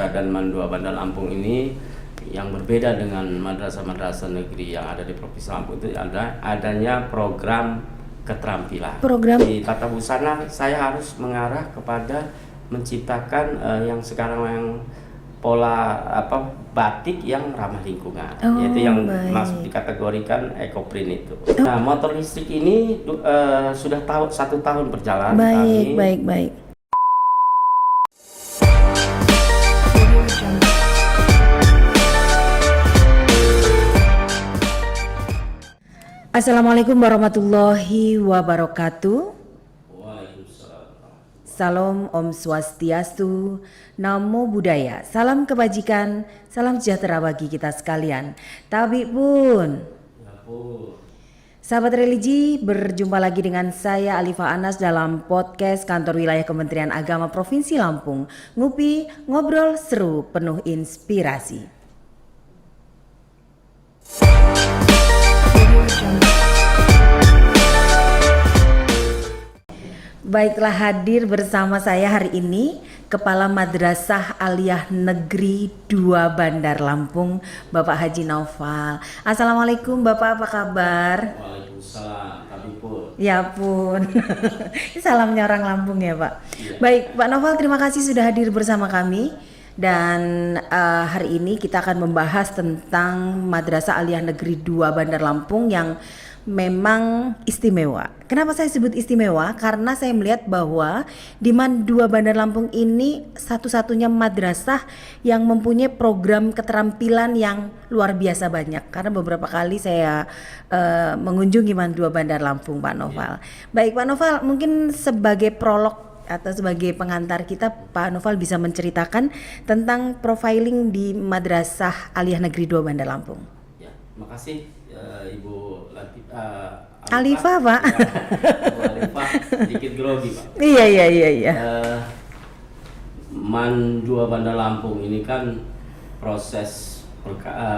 Madrasah dan Man 2 Bandar Lampung ini yang berbeda dengan madrasah-madrasah negeri yang ada di Provinsi Lampung itu adanya program keterampilan. Di tata busana saya harus mengarah kepada menciptakan yang sekarang yang pola batik yang ramah lingkungan, yaitu yang masuk dikategorikan ekoprint itu. Nah, motor listrik ini sudah 1 tahun berjalan. Baik. Assalamualaikum warahmatullahi wabarakatuh. Salam Om Swastiastu, Namo Buddhaya, salam kebajikan, salam sejahtera bagi kita sekalian. Tabik pun. Sahabat religi, berjumpa lagi dengan saya Alifah Anas dalam podcast Kantor Wilayah Kementerian Agama Provinsi Lampung. Ngupi, ngobrol seru, penuh inspirasi. Baiklah, hadir bersama saya hari ini Kepala Madrasah Aliyah Negeri 2 Bandar Lampung, Bapak Haji Naufal. Assalamualaikum Bapak, apa kabar? Waalaikumsalam, tapi pun. Ya pun, salamnya orang Lampung ya Pak. Ya. Baik Pak Naufal, terima kasih sudah hadir bersama kami. Dan hari ini kita akan membahas tentang Madrasah Aliyah Negeri 2 Bandar Lampung yang memang istimewa. Kenapa saya sebut istimewa? Karena saya melihat bahwa di Man 2 Bandar Lampung ini satu-satunya madrasah yang mempunyai program keterampilan yang luar biasa banyak. Karena beberapa kali saya mengunjungi Man 2 Bandar Lampung, Pak Naufal. Baik Pak Naufal, mungkin sebagai prolog atau sebagai pengantar kita, Pak Naufal bisa menceritakan tentang profiling di Madrasah Aliyah Negeri 2 Bandar Lampung. Ya, makasih Ibu Alifah Pak. Ya, Ibu Alifah sedikit grogi Pak. Iya. Man 2 Bandar Lampung ini kan proses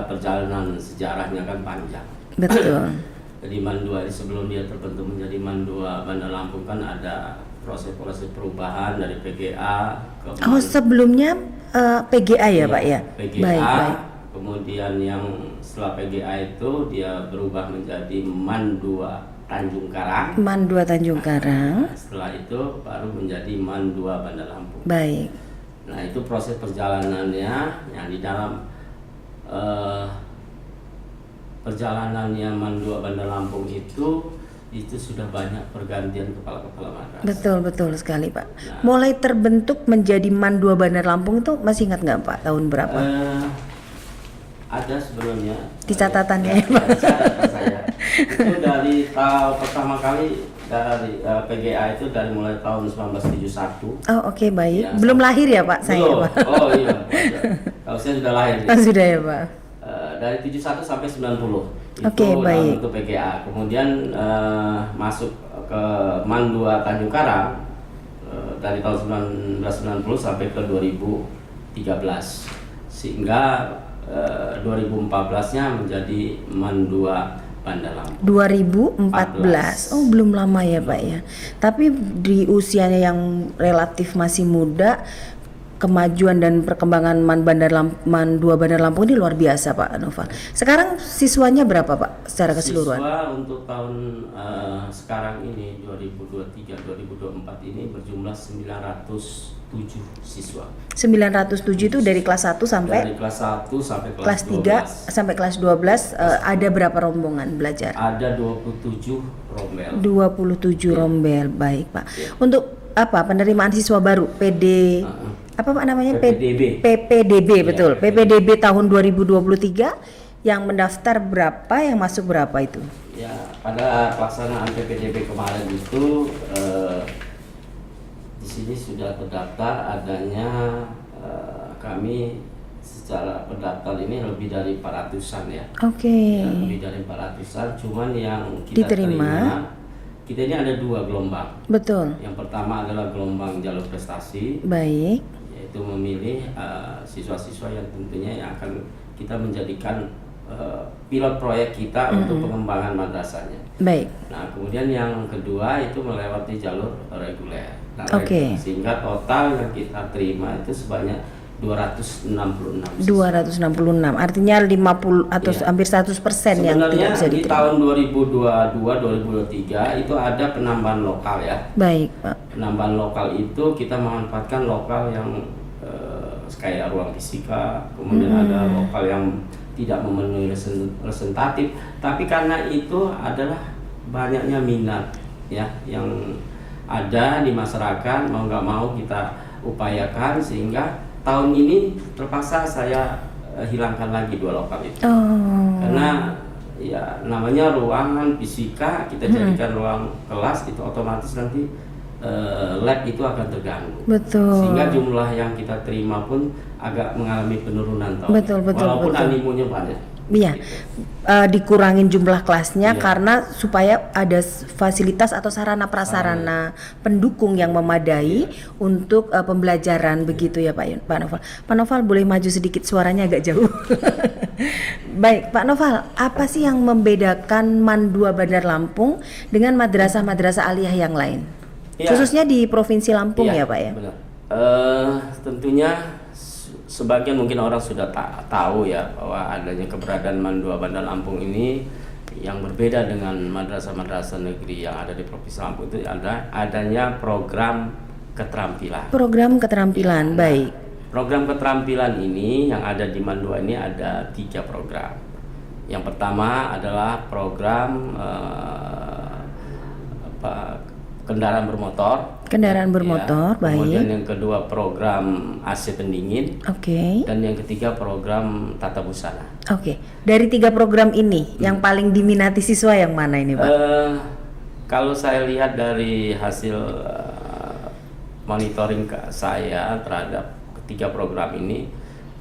perjalanan sejarahnya kan panjang. Betul. Jadi Man 2 ini sebelum dia terbentuk menjadi Man 2 Bandar Lampung kan ada proses-proses perubahan dari PGA ke sebelumnya PGA ya Pak ya? PGA, baik. Kemudian yang setelah PGA itu dia berubah menjadi Man 2 Tanjung Karang. Man 2 Tanjung Karang. Setelah itu baru menjadi Man 2 Bandar Lampung. Baik. Nah, itu proses perjalanannya yang di dalam perjalanannya Man 2 Bandar Lampung itu sudah banyak pergantian kepala-kepala madrasah. Betul sekali Pak. Nah, mulai terbentuk menjadi Man 2 Bandar Lampung itu masih ingat nggak Pak tahun berapa? Ada sebelumnya di catatannya ya Pak. Saya itu dari tahun pertama kali dari PGA itu dari mulai tahun 1971. Oke, baik. Ya, belum lahir ya Pak saya Pak. Oh iya. Kalau saya sudah lahir. Sudah ya Pak. Dari 71 sampai 90. Oke, baik. Untuk PGA. Kemudian masuk ke Man 2 Tanjung Karang dari tahun 1990 sampai ke 2013. Sehingga 2014-nya menjadi Man 2 Bandar Lampung. 2014. Oh, belum lama ya Pak ya. Tapi di usianya yang relatif masih muda, kemajuan dan perkembangan Man 2 Bandar Lampung ini luar biasa Pak Naufal. Sekarang siswanya berapa Pak secara keseluruhan? Siswa untuk tahun sekarang ini 2023-2024 ini berjumlah 907 siswa. 907 itu dari kelas 1 sampai? Dari kelas 1 sampai kelas 3 sampai kelas 12. Ada berapa rombongan belajar? Ada 27 rombel. 27 rombel, baik Pak. Untuk apa penerimaan siswa baru apa Pak namanya? PPDB betul. Ya, PPDB tahun 2023 yang mendaftar berapa, yang masuk berapa itu? Ya, pada pelaksanaan PPDB kemarin itu di sini sudah terdaftar adanya kami secara pendaftar ini lebih dari 400-an ya. Oke. Ya, lebih dari 400-an, cuman yang kita terima kita ini ada 2 gelombang. Betul. Yang pertama adalah gelombang jalur prestasi. Baik. Yaitu memilih siswa-siswa yang tentunya yang akan kita menjadikan pilot proyek kita untuk pengembangan madrasahnya. Baik. Nah, kemudian yang kedua itu melewati jalur reguler. Nah, Oke. Sehingga total yang kita terima itu sebanyak 266. 266, artinya 50 atau Iya. hampir 100% yang tidak Sebenarnya bisa di diterima. tahun 2022-2023 itu ada penambahan lokal ya. Baik, Pak. Penambahan lokal itu kita memanfaatkan lokal yang kayak ruang fisika, kemudian ada lokal yang tidak memenuhi representatif, tapi karena itu adalah banyaknya minat ya yang ada di masyarakat, mau nggak mau kita upayakan sehingga tahun ini terpaksa saya hilangkan lagi 2 lokal itu. Karena ya namanya ruangan fisika kita jadikan ruang kelas, itu otomatis nanti lab itu akan terganggu. Betul. Sehingga jumlah yang kita terima pun agak mengalami penurunan tahun Betul, ini. betul, Walaupun betul. animonya banyak. Iya, dikurangin jumlah kelasnya Iya. karena supaya ada fasilitas atau sarana prasarana pendukung yang memadai untuk pembelajaran begitu ya Pak Noval. Pak Noval boleh maju sedikit, suaranya agak jauh. Baik, Pak Noval, apa sih yang membedakan MAN 2 Bandar Lampung dengan madrasah-madrasah aliyah yang lain? Iya. Khususnya di Provinsi Lampung Iya, ya Pak ya? Benar. Tentunya sebagian mungkin orang sudah tahu ya bahwa adanya keberadaan MAN 2 Bandar Lampung ini yang berbeda dengan madrasah-madrasah negeri yang ada di Provinsi Lampung itu adanya program keterampilan. Program keterampilan, Nah, baik. program keterampilan ini yang ada di MAN 2 ini ada 3 program. Yang pertama adalah program kendaraan bermotor. Kendaraan bermotor, Ya. baik. Kemudian yang kedua program AC pendingin. Oke. Dan yang ketiga program tata busana. Oke, dari 3 program ini yang paling diminati siswa yang mana ini Pak? Kalau saya lihat dari hasil monitoring saya terhadap ketiga program ini,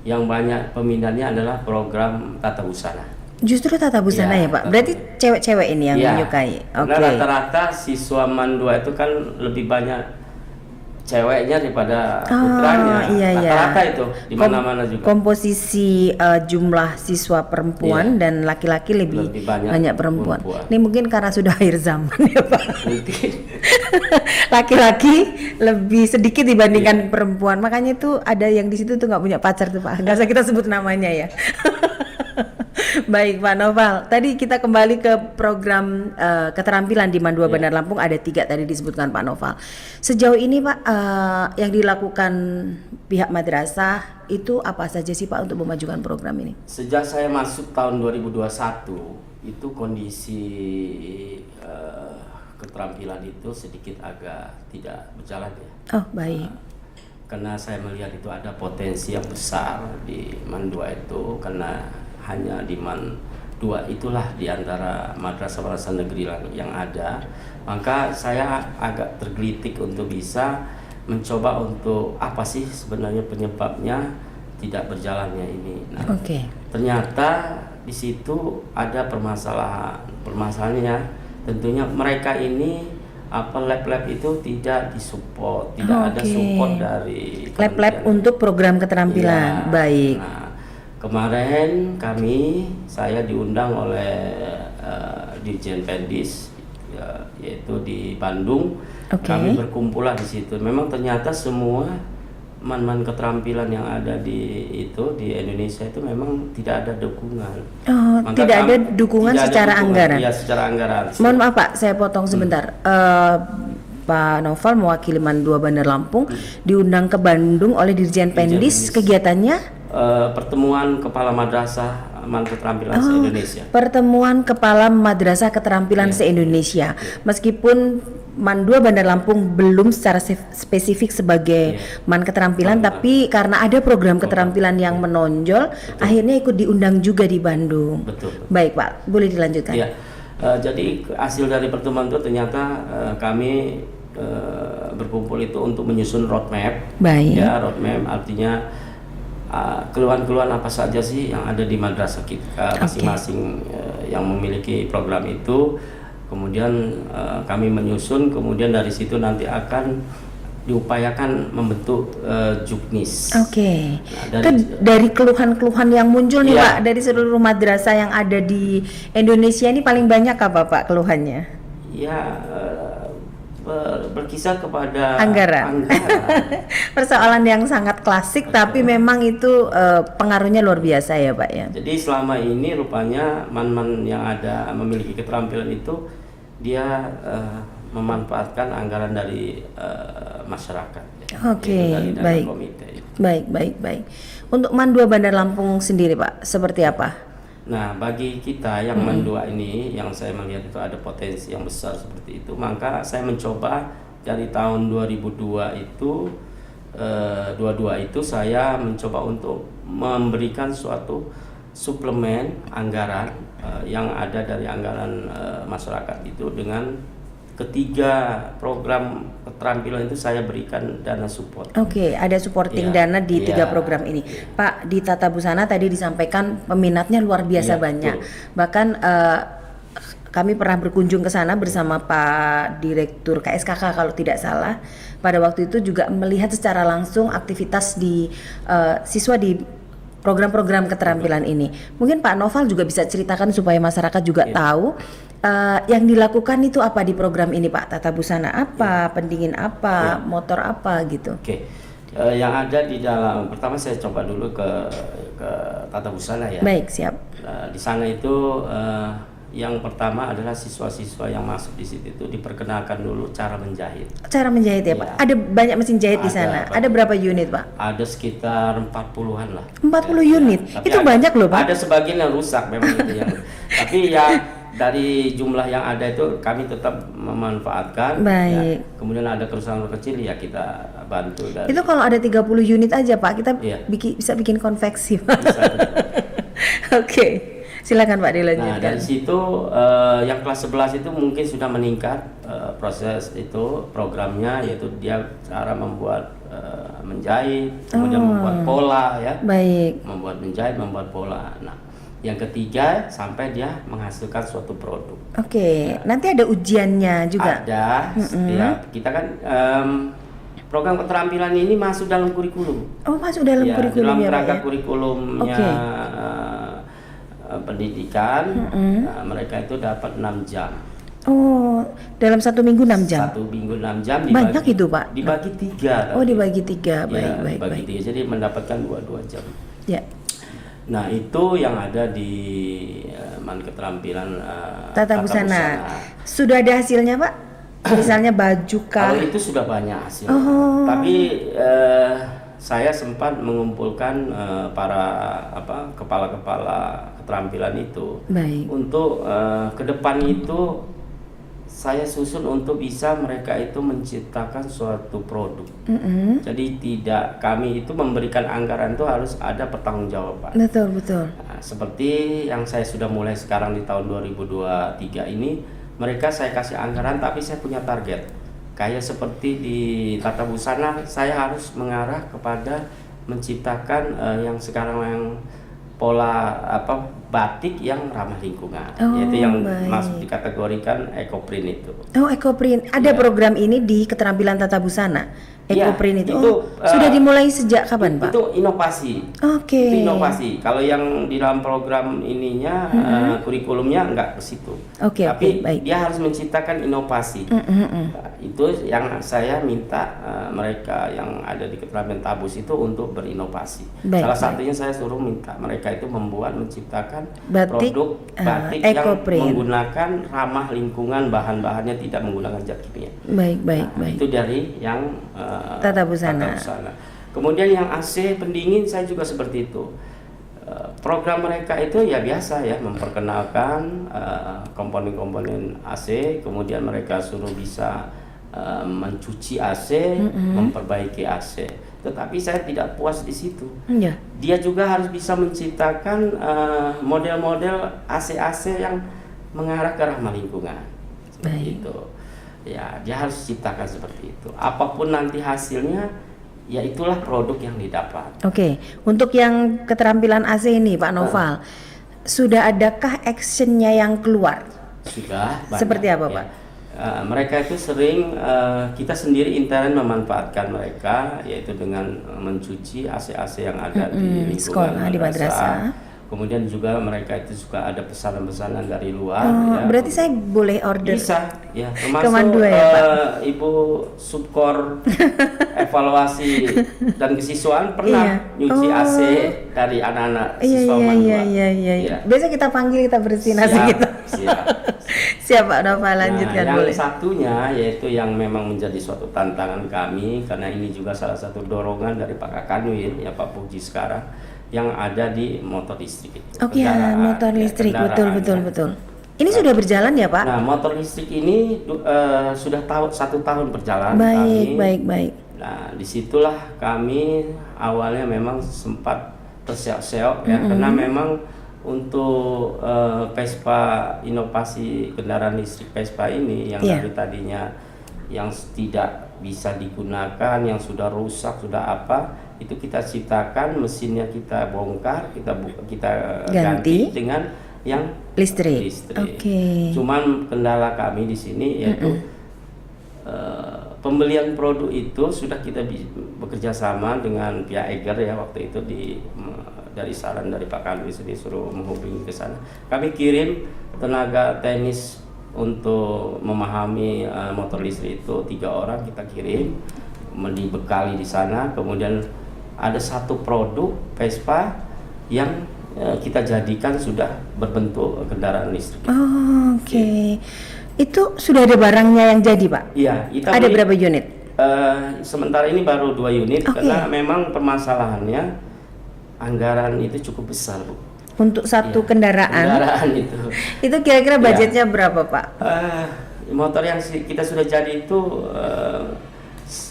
yang banyak peminatnya adalah program tata busana. Justru tata busana Iya, ya Pak, tata berarti cewek-cewek ini yang Iya. menyukai. Karena Oke. rata-rata siswa MAN 2 itu kan lebih banyak ceweknya daripada putranya. Iya, iya. Rata-rata itu di mana-mana juga. Komposisi jumlah siswa perempuan Iya. dan laki-laki lebih Lebih banyak banyak perempuan. perempuan. Ini mungkin karena sudah akhir zaman ya Pak. Mungkin. Laki-laki lebih sedikit dibandingkan Iya. perempuan, makanya itu ada yang di situ tuh nggak punya pacar tuh Pak. Nggak usah kita sebut namanya ya. Baik Pak Noval, tadi kita kembali ke program keterampilan di MAN 2 Bandar Lampung, ada 3 tadi disebutkan Pak Noval. Sejauh ini Pak yang dilakukan pihak madrasah itu apa saja sih Pak untuk memajukan program ini? Sejak saya masuk tahun 2021 itu kondisi keterampilan itu sedikit agak tidak berjalan ya. Oh baik. Karena saya melihat itu ada potensi yang besar di MAN 2 itu, karena hanya di MAN 2 itulah di antara madrasah-madrasah negeri yang ada, maka saya agak tergelitik untuk bisa mencoba untuk apa sih sebenarnya penyebabnya tidak berjalannya ini. Nah, Oke. ternyata di situ ada permasalahannya. Tentunya mereka ini lab-lab itu tidak disupport, tidak ada Oke. support dari Lab-lab kementerian. untuk program keterampilan, Iya. baik. Nah, kemarin saya diundang oleh Dirjen Pendis yaitu di Bandung. Oke. Kami berkumpullah di situ. Memang ternyata semua man-man keterampilan yang ada di Indonesia itu memang tidak ada dukungan. Oh, Maka tidak ada kami- dukungan tidak ada secara dukungan. anggaran. Iya, secara anggaran. Mohon maaf Pak, saya potong sebentar. Pak Noval mewakili MAN 2 Bandar Lampung diundang ke Bandung oleh Dirjen Pendis. Pendis. Kegiatannya Pertemuan kepala madrasah man keterampilan se-Indonesia. pertemuan kepala madrasah keterampilan se-Indonesia. Meskipun MAN 2 Bandar Lampung belum secara spesifik sebagai MAN keterampilan, tapi karena ada program keterampilan yang menonjol, akhirnya ikut diundang juga di Bandung. Betul. Baik Pak, boleh dilanjutkan. Ya, jadi hasil dari pertemuan itu ternyata kami berkumpul itu untuk menyusun roadmap. Baik. Ya, roadmap artinya keluhan-keluhan apa saja sih yang ada di madrasah kita masing-masing yang memiliki program itu. Kemudian kami menyusun, kemudian dari situ nanti akan diupayakan membentuk juknis. Oke. Nah, dari keluhan-keluhan yang muncul nih Iya. Pak, dari seluruh madrasah yang ada di Indonesia ini paling banyak apa Pak keluhannya? Ya, berkisar kepada anggaran. Persoalan yang sangat klasik, tapi memang itu pengaruhnya luar biasa ya Pak ya. Jadi selama ini rupanya man-man yang ada memiliki keterampilan itu dia memanfaatkan anggaran dari masyarakat. Oke, baik. Komite. Baik. Untuk MAN 2 Bandar Lampung sendiri Pak, seperti apa? Nah, bagi kita yang MAN 2 ini, yang saya melihat itu ada potensi yang besar seperti itu, maka saya mencoba dari tahun 2002 itu, 22 itu saya mencoba untuk memberikan suatu suplemen anggaran yang ada dari anggaran masyarakat itu dengan ketiga program keterampilan itu saya berikan dana support. Oke, ada supporting dana di 3 program ini. Pak, di Tata Busana tadi disampaikan peminatnya luar biasa banyak. Betul. Bahkan kami pernah berkunjung ke sana bersama Pak Direktur KSKK kalau tidak salah. Pada waktu itu juga melihat secara langsung aktivitas di siswa di program-program keterampilan ini. Mungkin Pak Noval juga bisa ceritakan supaya masyarakat juga tahu yang dilakukan itu apa di program ini Pak. Tata busana apa, pendingin apa, motor apa gitu. Oke. Yang ada di dalam, pertama saya coba dulu ke tata busana ya. Baik, siap. Di sana itu yang pertama adalah siswa-siswa yang masuk di situ itu diperkenalkan dulu cara menjahit. Cara menjahit ya Pak. Ada banyak mesin jahit di sana. Ada berapa unit Pak? Ada sekitar 40-an lah. 40 unit. Itu banyak loh Pak. Ada sebagian yang rusak memang itu yang. Tapi ya dari jumlah yang ada itu kami tetap memanfaatkan. Baik. Ya. Kemudian ada kerusakan kecil ya kita bantu. Dari itu kalau ada 30 unit aja Pak, kita bisa bikin konveksi Pak. Bisa. Oke. Silakan Pak dilanjutkan. Nah dari situ yang kelas 11 itu mungkin sudah meningkat proses itu programnya, yaitu dia cara membuat menjahit, kemudian membuat pola ya. Baik. Membuat menjahit, membuat pola. Nah yang ketiga sampai dia menghasilkan suatu produk. Oke. Nanti ada ujiannya juga. Ada. Ya, kita kan program keterampilan ini masuk dalam kurikulum. Oh masuk dalam kurikulum dalam ya Pak rangka ya? kurikulumnya. Pendidikan, mereka itu dapat 6 jam. Oh, dalam 1 minggu 6 jam? 1 minggu 6 jam dibagi, banyak itu Pak? Dibagi 3. Oh dibagi 3, baik. Dibagi 3, jadi mendapatkan 2 jam. Ya. Nah itu yang ada di MAN keterampilan Tata busana. Sudah ada hasilnya Pak? Misalnya baju kah? Kalau itu sudah banyak hasilnya. Tapi saya sempat mengumpulkan para kepala-kepala keterampilan itu. Baik. Untuk ke depan itu saya susun untuk bisa mereka itu menciptakan suatu produk. Jadi tidak kami itu memberikan anggaran itu harus ada pertanggungjawaban. Betul. Nah, seperti yang saya sudah mulai sekarang di tahun 2023 ini, mereka saya kasih anggaran tapi saya punya target. Kayak seperti di Tata Busana, saya harus mengarah kepada menciptakan yang sekarang yang pola batik yang ramah lingkungan, yaitu yang masuk dikategorikan ekoprint itu. Oh ekoprint, ada program ini di keterampilan Tata Busana. Ekoprint itu sudah dimulai sejak kapan Pak? Itu inovasi. Oke. Itu inovasi. Kalau yang di dalam program ininya kurikulumnya enggak ke situ. Tapi baik. dia harus menciptakan inovasi. Nah, itu yang saya minta mereka yang ada di keterampilan Tabus itu untuk berinovasi. Salah satunya saya suruh minta mereka itu menciptakan produk batik yang menggunakan ramah lingkungan, bahan-bahannya tidak menggunakan zat kimia. Baik. Itu dari yang Tata busana. Kemudian yang AC pendingin saya juga seperti itu. Program mereka itu ya biasa ya, memperkenalkan komponen-komponen AC, kemudian mereka suruh bisa mencuci AC, memperbaiki AC. Tetapi saya tidak puas di situ. Dia juga harus bisa menciptakan model-model AC-AC yang mengarah ke ramah lingkungan. Seperti itu. Ya, dia harus ciptakan seperti itu. Apapun nanti hasilnya, ya itulah produk yang didapat. Oke, untuk yang keterampilan AC ini, Pak Noval, sudah adakah actionnya yang keluar? Sudah. Banyak, seperti apa, Pak? Mereka itu sering kita sendiri intern memanfaatkan mereka, yaitu dengan mencuci AC-AC yang ada di lingkungan sekolah, di madrasah. Kemudian juga mereka itu suka ada pesanan-pesanan dari luar. Oh, berarti saya boleh order? Bisa, ya. Termasuk ke Mandua ya, Pak? Ibu subkor evaluasi dan kesiswaan pernah nyuci AC dari anak-anak siswa Mandua. Iya. Biasa kita panggil, kita bersih nasi kita. Siap. Siap Pak Noval, lanjutkan yang boleh. satunya yaitu yang memang menjadi suatu tantangan kami, karena ini juga salah satu dorongan dari Pak Kakanwil ya, Pak Puji sekarang, yang ada di motor listrik itu. Oke, motor listrik, betul. Ini sudah berjalan ya Pak? Nah, motor listrik ini sudah 1 tahun berjalan. Baik. Nah, disitulah kami awalnya memang sempat terseok-seok ya, karena memang untuk Vespa, inovasi kendaraan listrik Vespa ini yang dari tadinya yang tidak bisa digunakan, yang sudah rusak, sudah apa, itu kita ciptakan, mesinnya kita bongkar, kita ganti dengan yang listrik. Oke. Cuman kendala kami di sini yaitu pembelian produk itu sudah kita bekerja sama dengan pihak Eger ya, waktu itu dari saran dari Pak Kanwil disuruh menghubungi ke sana. Kami kirim tenaga teknis untuk memahami motor listrik itu 3 orang, kita kirim dibekali di sana. Kemudian ada satu produk Vespa yang kita jadikan sudah berbentuk kendaraan listrik. Oke. Itu sudah ada barangnya yang jadi Pak? Iya. Ada berapa unit? Sementara ini baru 2 unit karena memang permasalahannya anggaran itu cukup besar, Bu. Untuk satu kendaraan itu. Itu kira-kira budgetnya berapa Pak? Motor yang kita sudah jadi itu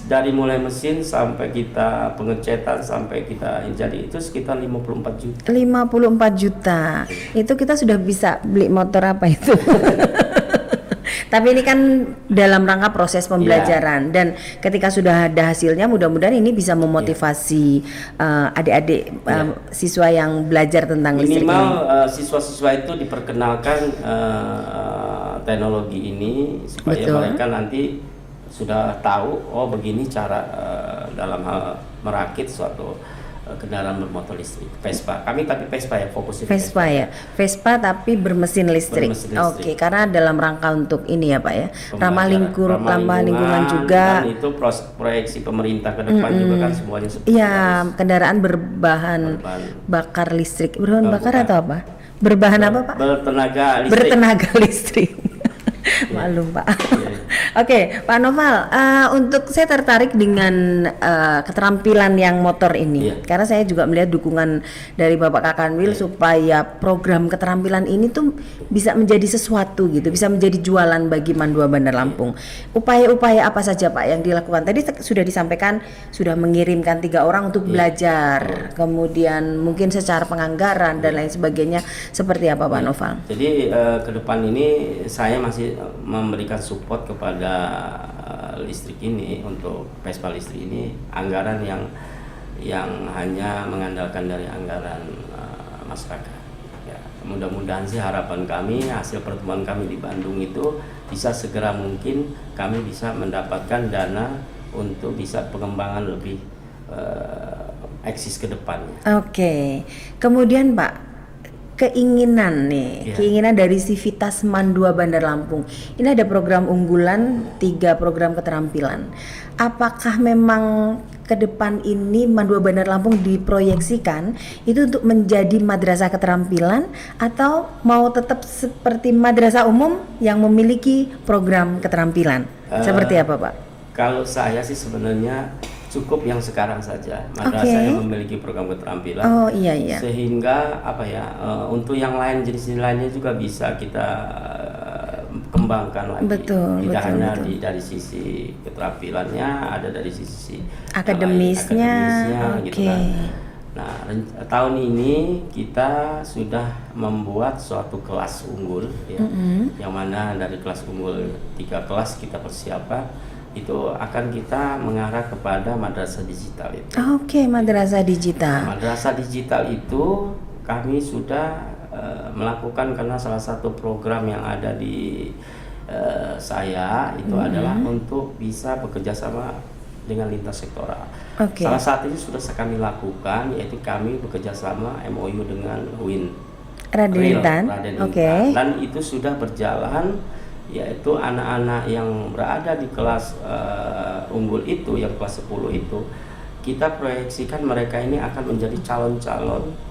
dari mulai mesin sampai kita pengecetan sampai kita jadi itu sekitar 54 juta. 54 juta. Itu kita sudah bisa beli motor apa itu? Tapi ini kan dalam rangka proses pembelajaran dan ketika sudah ada hasilnya, mudah-mudahan ini bisa memotivasi adik-adik siswa yang belajar tentang listrik ini. Minimal siswa-siswa itu diperkenalkan teknologi ini supaya mereka nanti sudah tahu, oh begini cara dalam hal merakit suatu kendaraan bermotor listrik Vespa. Kami tapi Vespa ya, fokusnya Vespa ya. Vespa tapi bermesin listrik. Oke, karena dalam rangka untuk ini ya Pak ya. Ramah lingkungan juga. Dan itu proyeksi pemerintah ke depan juga kan semuanya seperti iya, kendaraan berbahan bakar listrik. Berbahan bakar atau apa? Berbahan apa Pak? Bertenaga listrik. Maklum Pak. Oke, Pak Noval, untuk saya tertarik dengan keterampilan yang motor ini, karena saya juga melihat dukungan dari Bapak Kakanwil supaya program keterampilan ini tuh bisa menjadi sesuatu gitu, bisa menjadi jualan bagi Mandua Bandar Lampung. Upaya-upaya apa saja Pak yang dilakukan? Tadi sudah disampaikan sudah mengirimkan 3 orang untuk belajar, kemudian mungkin secara penganggaran dan lain sebagainya. Seperti apa Pak Noval? Jadi ke depan ini saya masih memberikan support kepada listrik ini, untuk Vespa listrik ini anggaran yang hanya mengandalkan dari anggaran masyarakat. Ya, mudah-mudahan sih harapan kami hasil pertemuan kami di Bandung itu bisa segera mungkin kami bisa mendapatkan dana untuk bisa pengembangan lebih eksis ke depannya. Oke. Kemudian Pak, keinginan dari Sivitas Mandua Bandar Lampung. Ini ada program unggulan, 3 program keterampilan. Apakah memang ke depan ini Mandua Bandar Lampung diproyeksikan itu untuk menjadi madrasah keterampilan atau mau tetap seperti madrasah umum yang memiliki program keterampilan? Seperti apa Pak? Kalau saya sih sebenarnya cukup yang sekarang saja, madrasah yang memiliki program keterampilan. Sehingga untuk yang lain, jenis lainnya juga bisa kita kembangkan lagi. Tidak hanya dari sisi keterampilannya, ada dari sisi akademisnya gitu kan. Nah, tahun ini kita sudah membuat suatu kelas unggul ya, yang mana dari kelas unggul 3 kelas kita persiapkan itu akan kita mengarah kepada madrasah digital itu. Madrasah digital. Nah, madrasah digital itu kami sudah melakukan, karena salah satu program yang ada di saya itu adalah untuk bisa bekerja sama dengan lintas sektoral. Oke. Salah satunya sudah kami lakukan, yaitu kami bekerja sama MOU dengan UIN Raden Intan. Oke. Dan itu sudah berjalan, yaitu anak-anak yang berada di kelas unggul itu, yang kelas 10 itu, kita proyeksikan mereka ini akan menjadi calon-calon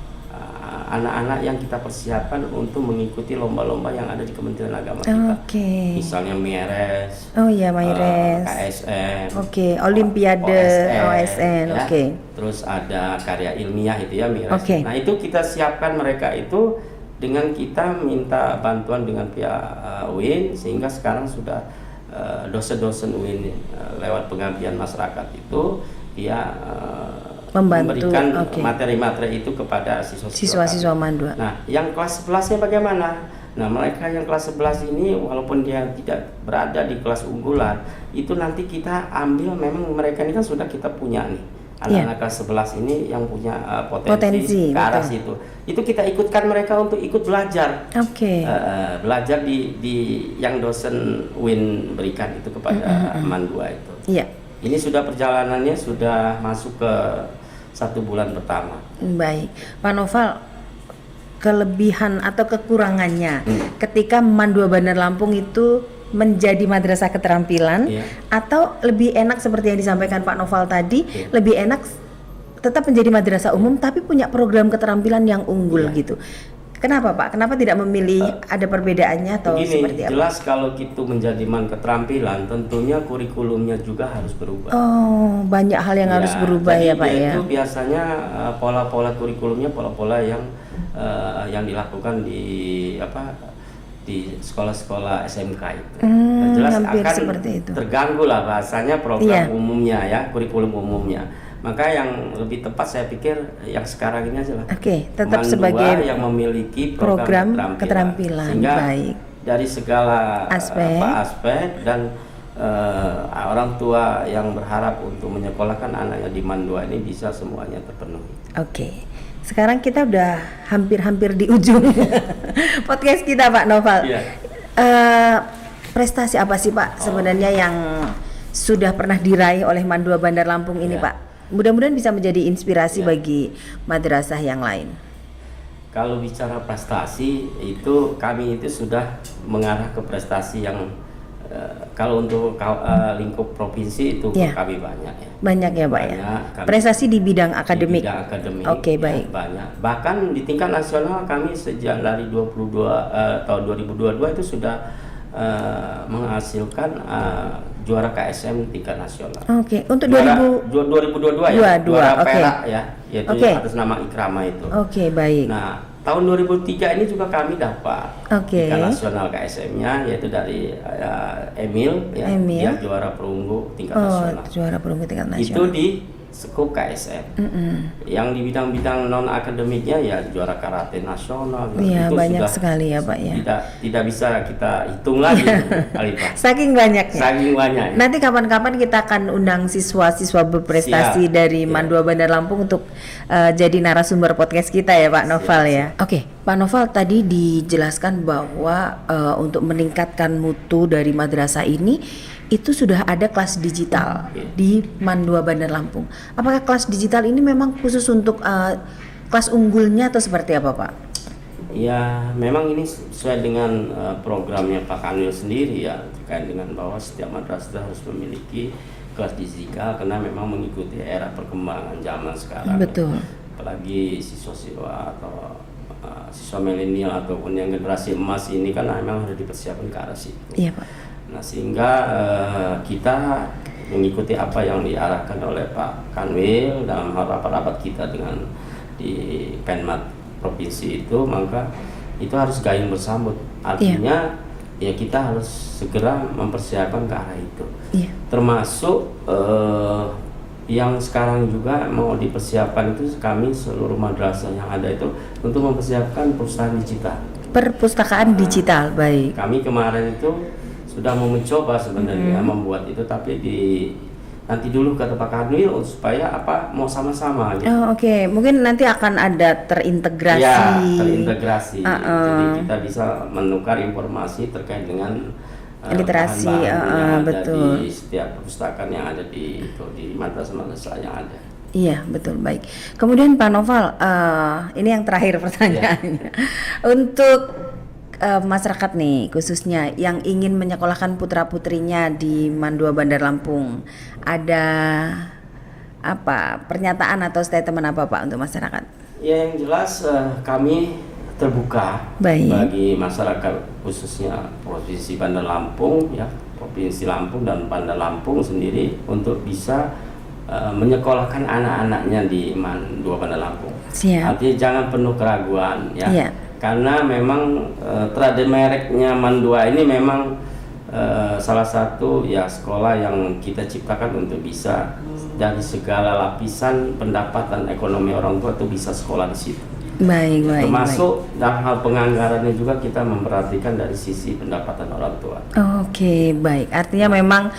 anak-anak yang kita persiapkan untuk mengikuti lomba-lomba yang ada di Kementerian Agama kita. Oke. Misalnya MIRES, Oh iya, MIRES. KSN, Oke, Olimpiade, OSN. ya. Oke. Terus ada karya ilmiah itu ya, MIRES. Oke. Nah itu kita siapkan mereka itu dengan kita minta bantuan dengan pihak UIN, sehingga sekarang sudah dosen-dosen UIN lewat pengabdian masyarakat itu dia memberikan materi-materi itu kepada siswa-siswa Mandua. Nah, yang kelas 11-nya bagaimana? Nah, mereka yang kelas 11 ini walaupun dia tidak berada di kelas unggulan, itu nanti kita ambil, memang mereka ini kan sudah kita punya nih. Anak-anak kelas 11 ini yang punya potensi ke arah situ. Itu kita ikutkan mereka untuk ikut belajar. Oke. Belajar di yang dosen UIN berikan itu kepada Mandua itu. Iya. Ini sudah perjalanannya sudah masuk ke 1 bulan pertama. Baik, Pak Noval, kelebihan atau kekurangannya ketika Mandua Bandar Lampung itu menjadi madrasah keterampilan, atau lebih enak seperti yang disampaikan Pak Noval tadi, lebih enak tetap menjadi madrasah umum tapi punya program keterampilan yang unggul gitu. Kenapa Pak? Kenapa tidak memilih ada perbedaannya atau begini, seperti apa? jelas kalau gitu menjadi man keterampilan, tentunya kurikulumnya juga harus berubah. Oh, banyak hal yang harus berubah ya Pak ya. Itu biasanya pola-pola kurikulumnya pola-pola yang dilakukan di sekolah-sekolah SMK itu. Jelas hampir akan seperti itu. Terganggu lah bahasanya program umumnya ya, kurikulum umumnya. Maka yang lebih tepat saya pikir yang sekarang ini aja lah. Oke, tetap Mandua sebagai yang memiliki program keterampilan. Sehingga baik. Dari segala aspek dan orang tua yang berharap untuk menyekolahkan anaknya di Mandua ini bisa semuanya terpenuhi. Oke. Sekarang kita udah hampir-hampir di ujung podcast kita Pak Noval. Prestasi apa sih Pak sebenarnya yang sudah pernah diraih oleh Mandua Bandar Lampung ini Pak? Mudah-mudahan bisa menjadi inspirasi bagi madrasah yang lain. Kalau bicara prestasi itu kami itu sudah mengarah ke prestasi yang kalau untuk lingkup provinsi itu kami banyak ya. Banyak ya Pak ya. Prestasi di bidang akademik. Di bidang akademik. Oke, baik. Banyak. Bahkan di tingkat nasional kami sejak dari tahun 2022 itu sudah menghasilkan juara KSM tingkat nasional. Oke, untuk 2022 ya. Juara perak ya, yaitu atas nama Ikrama itu. Oke, baik. Nah, tahun 2003 ini juga kami dapat tingkat nasional KSM-nya, yaitu dari Emil ya, dia juara perunggu tingkat nasional. Juara perunggu tingkat nasional. Itu di skup KSM. Yang di bidang-bidang non akademiknya ya juara karate nasional. Iya, banyak sekali ya Pak ya. Tidak bisa kita hitung lagi kali Pak. Saking banyaknya. Saking banyak. Nanti kapan-kapan kita akan undang siswa-siswa berprestasi dari Mandua Bandar Lampung untuk jadi narasumber podcast kita ya Pak Noval ya. Oke, Pak Noval tadi dijelaskan bahwa untuk meningkatkan mutu dari madrasah ini itu sudah ada kelas digital di Mandua Bandar Lampung. Apakah kelas digital ini memang khusus untuk kelas unggulnya atau seperti apa Pak? Ya memang ini sesuai dengan programnya Pak Kanwil sendiri ya, terkait dengan bahwa setiap madrasah harus memiliki kelas digital karena memang mengikuti era perkembangan zaman sekarang. Betul. Apalagi siswa-siswa atau siswa milenial ataupun yang generasi emas ini kan memang harus dipersiapkan ke arah situ. Iya Pak. Nah sehingga kita mengikuti apa yang diarahkan oleh Pak Kanwil dalam rapat-rapat kita dengan di Penmat provinsi itu, maka itu harus gayung bersambut. Artinya ya kita harus segera mempersiapkan ke arah itu. Termasuk yang sekarang juga mau dipersiapkan itu kami seluruh madrasah yang ada itu untuk mempersiapkan perpustakaan digital. Perpustakaan digital, baik. Kami kemarin itu sudah mau mencoba sebenarnya membuat itu, tapi nanti dulu kata Pak Kanwil supaya mau sama-sama gitu. Oke. Mungkin nanti akan ada terintegrasi. Ya, terintegrasi. Jadi kita bisa menukar informasi terkait dengan literasi, bahan-bahan yang ada betul. di setiap perpustakaan yang ada di madrasah-madrasah yang ada. Iya, betul, baik. Kemudian Pak Noval, ini yang terakhir pertanyaannya. Untuk masyarakat nih, khususnya yang ingin menyekolahkan putra-putrinya di Mandua Bandar Lampung, ada apa pernyataan atau statement apa Pak untuk masyarakat? Ya, yang jelas kami terbuka bagi masyarakat, khususnya Provinsi Bandar Lampung, ya, Provinsi Lampung dan Bandar Lampung sendiri untuk bisa menyekolahkan anak-anaknya di Mandua Bandar Lampung. Siap. Artinya jangan penuh keraguan, ya. Iya. Karena memang mereknya Mandua ini memang salah satu ya sekolah yang kita ciptakan untuk bisa dari segala lapisan pendapatan ekonomi orang tua tuh bisa sekolah di situ. Baik. Termasuk dalam hal penganggarannya juga kita memperhatikan dari sisi pendapatan orang tua. Oke, baik. Artinya memang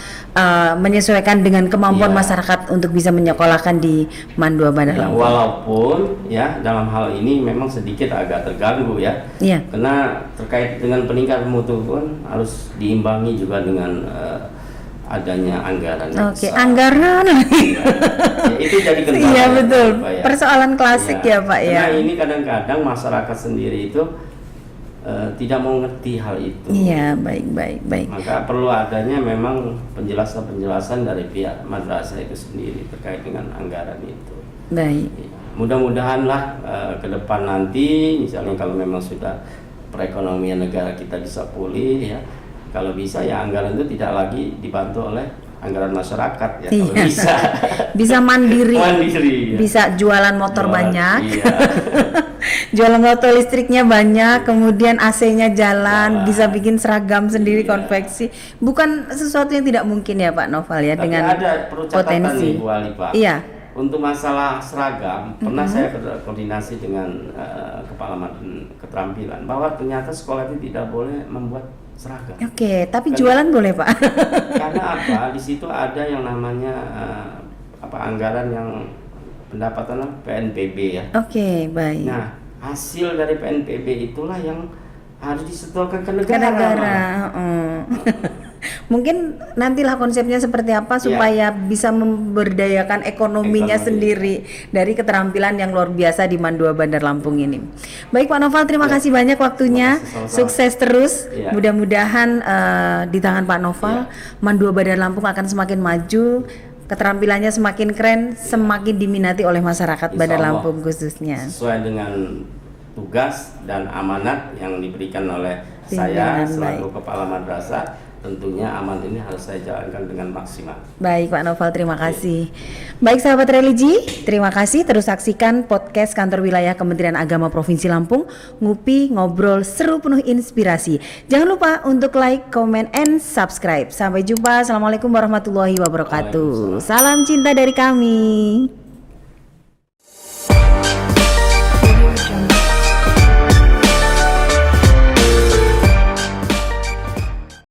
menyesuaikan dengan kemampuan masyarakat untuk bisa menyekolahkan di Mandua Bandar Lampung. Walaupun ya dalam hal ini memang sedikit agak terganggu ya. Iya. Karena terkait dengan peningkatan mutu pun harus diimbangi juga dengan adanya anggaran. Oke, anggaran. Ya, itu jadi kendala. Iya, betul. Pak, ya. Persoalan klasik ya Pak ya. Karena ini kadang-kadang masyarakat sendiri itu tidak mau ngerti hal itu. Iya, baik. Maka perlu adanya memang penjelasan dari pihak madrasah itu sendiri terkait dengan anggaran itu. Baik. Ya, mudah-mudahanlah ke depan nanti, misalnya kalau memang sudah perekonomian negara kita bisa pulih, ya, kalau bisa ya anggaran itu tidak lagi dibantu oleh anggaran masyarakat, ya. Kalau bisa. Bisa mandiri. Ya. Bisa jualan motor banyak. Iya. Jualan motor listriknya banyak, kemudian AC-nya jalan, bisa bikin seragam sendiri konveksi. Bukan sesuatu yang tidak mungkin ya Pak Noval ya. Tapi dengan ada perlu catatan potensi. nih Bu Ali, Pak. Iya. Untuk masalah seragam, pernah saya berkoordinasi dengan Kepala Keterampilan bahwa ternyata sekolah itu tidak boleh membuat seragam. Oke, tapi jualan boleh Pak. Karena apa? Di situ ada yang namanya anggaran yang pendapatan PNPB ya. Oke, baik. Nah, hasil dari PNPB itulah yang harus disetorkan ke negara. Ke negara. Mungkin nantilah konsepnya seperti apa supaya bisa memberdayakan ekonominya sendiri dari keterampilan yang luar biasa di Mandua Bandar Lampung ini. Baik Pak Noval, terima kasih banyak waktunya. Sukses terus. Mudah-mudahan di tangan Pak Noval, Mandua Bandar Lampung akan semakin maju. Keterampilannya semakin keren, semakin diminati oleh masyarakat Bandar Lampung khususnya. Sesuai dengan tugas dan amanat yang diberikan oleh saya selaku kepala madrasah, tentunya amanat ini harus saya jalankan dengan maksimal. Baik Pak Noval, terima kasih. Baik sahabat religi, terima kasih. Terus saksikan podcast Kantor Wilayah Kementerian Agama Provinsi Lampung, Ngupi Ngobrol Seru Penuh Inspirasi. Jangan lupa untuk like, comment, and subscribe. Sampai jumpa. Assalamualaikum warahmatullahi wabarakatuh. Salam cinta dari kami.